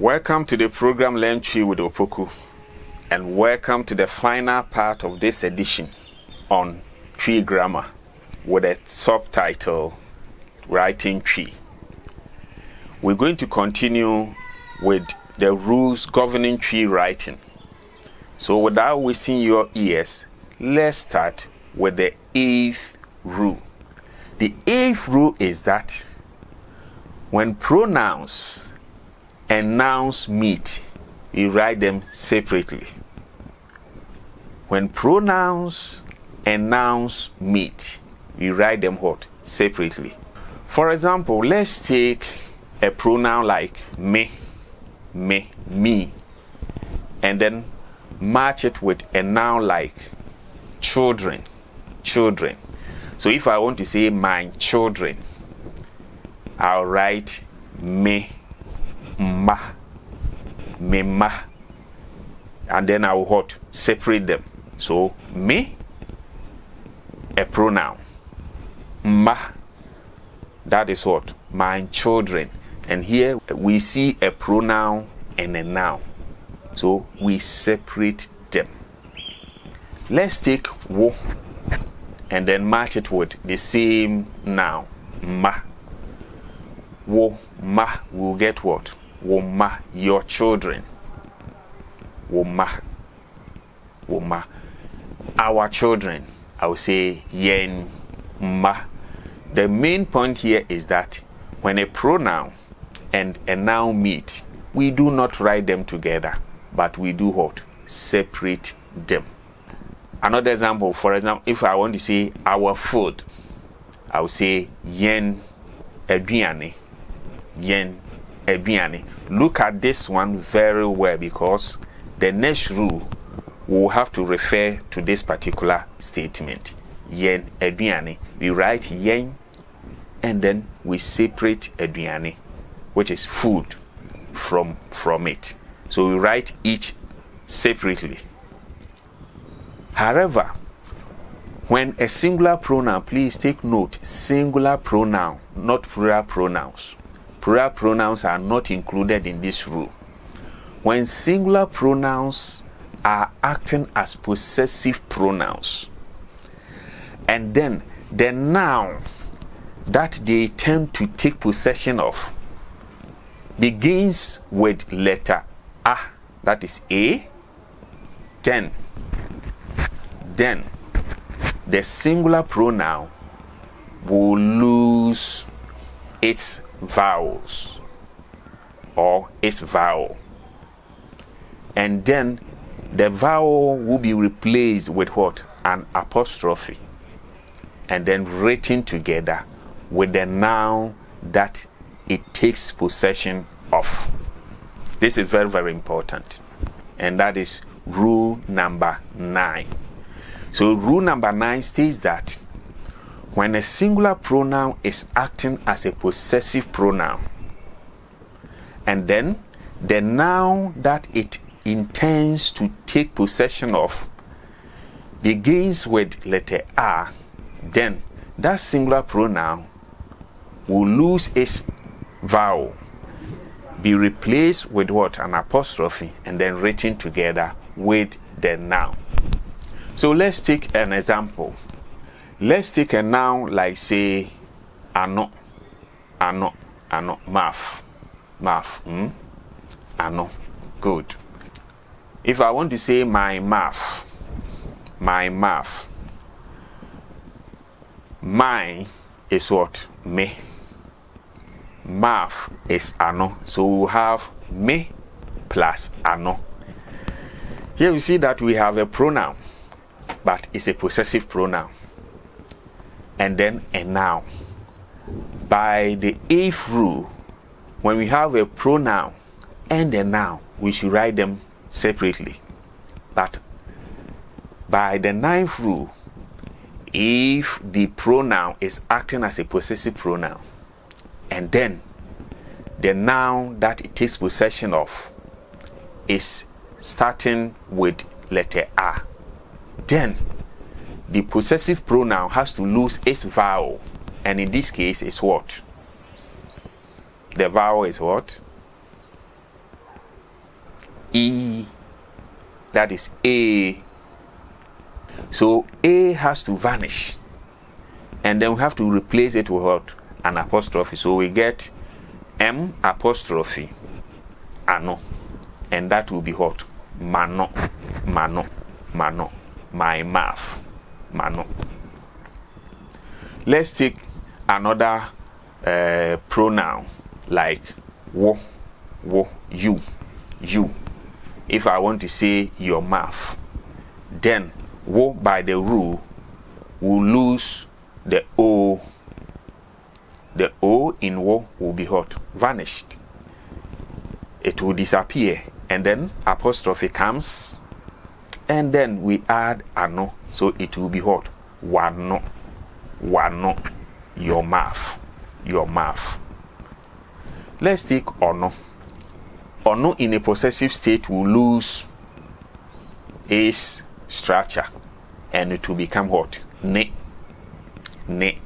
Welcome to the program Learn Tree with Opoku, and welcome to the final part of this edition on tree grammar with a subtitle Writing Tree. We're going to continue with the rules governing tree writing. So without wasting your ears, let's start with the 8th rule. The 8th rule is that when pronouns and nouns meet, we write them separately. When pronouns and nouns meet, we write them what? Separately. For example, let's take a pronoun like me, me, and then match it with a noun like children. So if I want to say my children, I'll write me, ma, and then I will what? Separate them. So me, a pronoun, ma, that is what? My children. And here we see a pronoun and a noun, so we separate them. Let's take wo and then match it with the same noun, ma. Wo, ma, we'll get what? Wo ma, your children. Wo ma, our children. I will say yen ma. The main point here is that when a pronoun and a noun meet, we do not write them together, but we do what? Separate them. Another example, for example, if I want to say our food, I will say yen aduane. Yen aduane. Look at this one very well, because the next rule will have to refer to this particular statement. Yen aduane. We write yen and then we separate aduane, which is food, from it. So we write each separately. However, when a singular pronoun, please take note, singular pronoun, not plural pronouns. Plural pronouns are not included in this rule. When singular pronouns are acting as possessive pronouns, and then the noun that they tend to take possession of begins with letter A, that is A, then the singular pronoun will lose its vowels or its vowel, and then the vowel will be replaced with what? An apostrophe, and then written together with the noun that it takes possession of. This is very, very important, and that is rule number 9. So rule number 9 states that when a singular pronoun is acting as a possessive pronoun, and then the noun that it intends to take possession of begins with letter A, then that singular pronoun will lose its vowel, be replaced with what? An apostrophe, and then written together with the noun. So let's take an example. Let's take a noun like, say, ano, math, ano. Good. If I want to say my math, mine is what? Me. Math is ano. So we'll have me plus ano. Here we see that we have a pronoun, but it's a possessive pronoun, and then a noun. By the 8th rule, when we have a pronoun and a noun, we should write them separately. But by the 9th rule, if the pronoun is acting as a possessive pronoun, and then the noun that it takes possession of is starting with letter A, then the possessive pronoun has to lose its vowel, and in this case is what? The vowel is what? E, that is A. So A has to vanish, and then we have to replace it with what? An apostrophe. So we get M apostrophe ano, and that will be what? Mano, mano, mano, my mouth, mano. Let's take another pronoun like wo, wo, you, you. If I want to say your mouth, then wo by the rule will lose the O. The O in wo will be what? Vanished. It will disappear, and then apostrophe comes, and then we add ano, so it will be what? Wano, wano, your mouth, your mouth. Let's take ono. Ono in a possessive state will lose its structure, and it will become what? Ne, ne.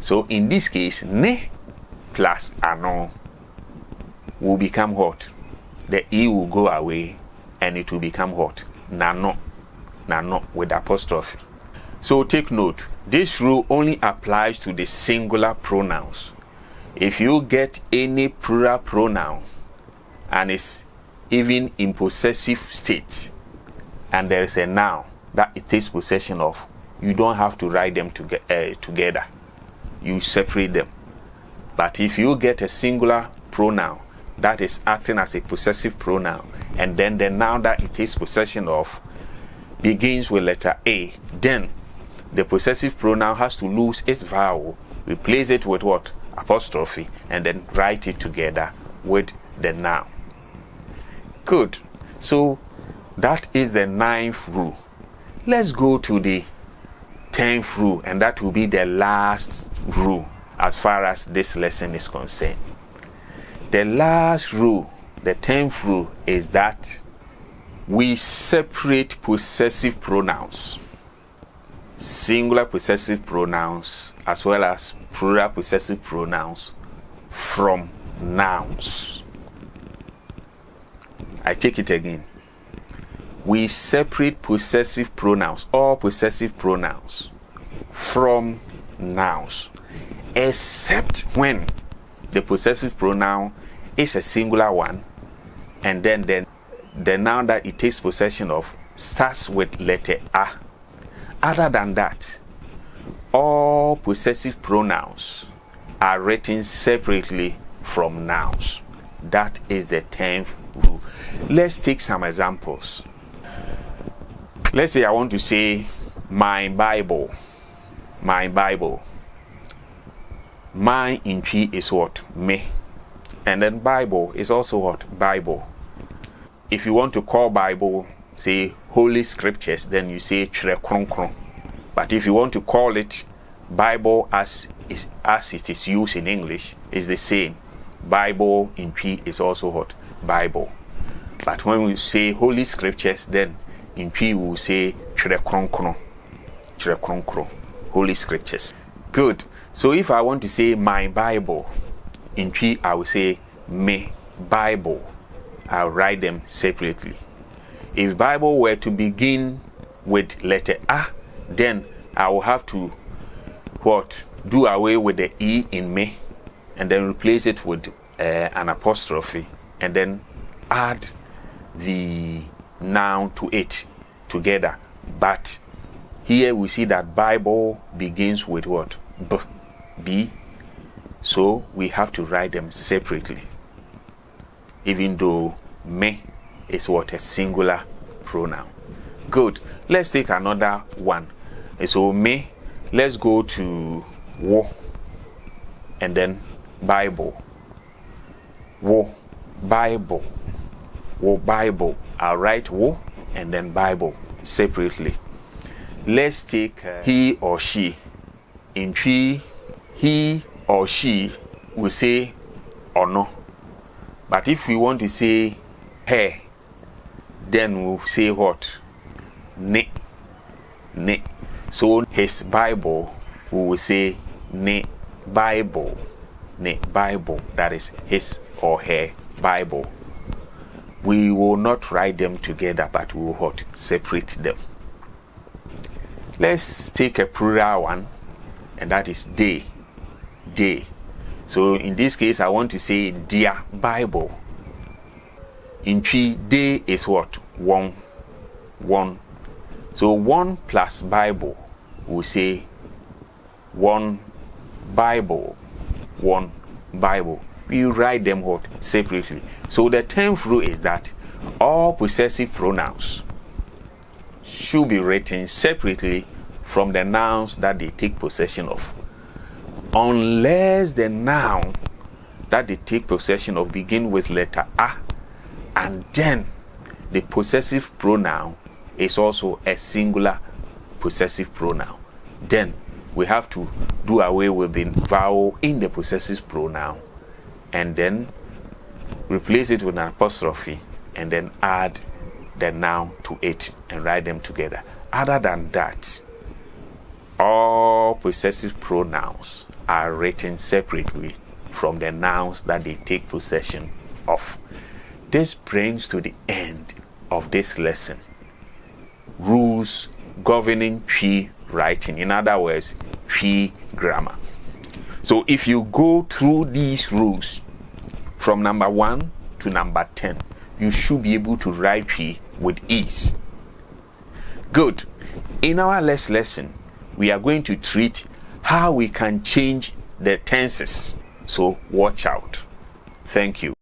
So in this case, ne plus ano will become what? The E will go away, and it will become what? Nano, nano with apostrophe. So take note, this rule only applies to the singular pronouns. If you get any plural pronoun and it's even in possessive state, and there is a noun that it takes possession of, you don't have to write them together. You separate them. But if you get a singular pronoun that is acting as a possessive pronoun, and then the noun that it takes possession of begins with letter A, then the possessive pronoun has to lose its vowel, replace it with what? Apostrophe, and then write it together with the noun. Good. So that is the 9th rule. Let's go to the 10th rule, and that will be the last rule as far as this lesson is concerned. The last rule, the 10th rule, is that we separate possessive pronouns, singular possessive pronouns as well as plural possessive pronouns, from nouns. I take it again. We separate possessive pronouns, all possessive pronouns, from nouns, except when the possessive pronoun is a singular one, and then the noun that it takes possession of starts with letter A. Other than that, all possessive pronouns are written separately from nouns. That is the 10th rule. Let's take some examples. Let's say I want to say my Bible. My Bible. My in P is what? Me. And then Bible is also what? Bible. If you want to call Bible, say Holy Scriptures, then you say Chere Kron Kron. But if you want to call it Bible as it is used in English, is the same. Bible in P is also what? Bible. But when we say Holy Scriptures, then in P we will say Chere Kron Kron. Chere Kron Kron. Holy Scriptures. Good. So if I want to say my Bible, in P I will say me Bible. I'll write them separately. If Bible were to begin with letter A, then I will have to do away with the E in me, and then replace it with an apostrophe, and then add the noun to it together. But here we see that Bible begins with what? B. So we have to write them separately, even though me is what? A singular pronoun. Good. Let's take another one. So me, let's go to wo, and then Bible. Wo, Bible. Wo, Bible. I'll write wo and then Bible separately. Let's take he or she. In P, he or she will say ono. But if we want to say her, then we'll say what? Ne. Ne. So his Bible, we will say ne Bible. Ne Bible. That is his or her Bible. we will not write them together, but we will separate them. Let's take a plural one, and that is they. They. So in this case, I want to say their Bible. In Twi, they is what? One. So 1 plus Bible, we say one Bible. One Bible. We write them what? Separately. So the 10th rule is that all possessive pronouns should be written separately from the nouns that they take possession of, unless the noun that they take possession of begin with letter A, and then the possessive pronoun is also a singular possessive pronoun. Then we have to do away with the vowel in the possessive pronoun and then replace it with an apostrophe and then add the noun to it and write them together. Other than that, all possessive pronouns are written separately from the nouns that they take possession of. This brings to the end of this lesson rules governing Twi writing. In other words, Twi grammar. So if you go through these rules from number 1 to number 10, you should be able to write Twi with ease. Good. In our next lesson, we are going to treat how we can change the tenses. So watch out. Thank you.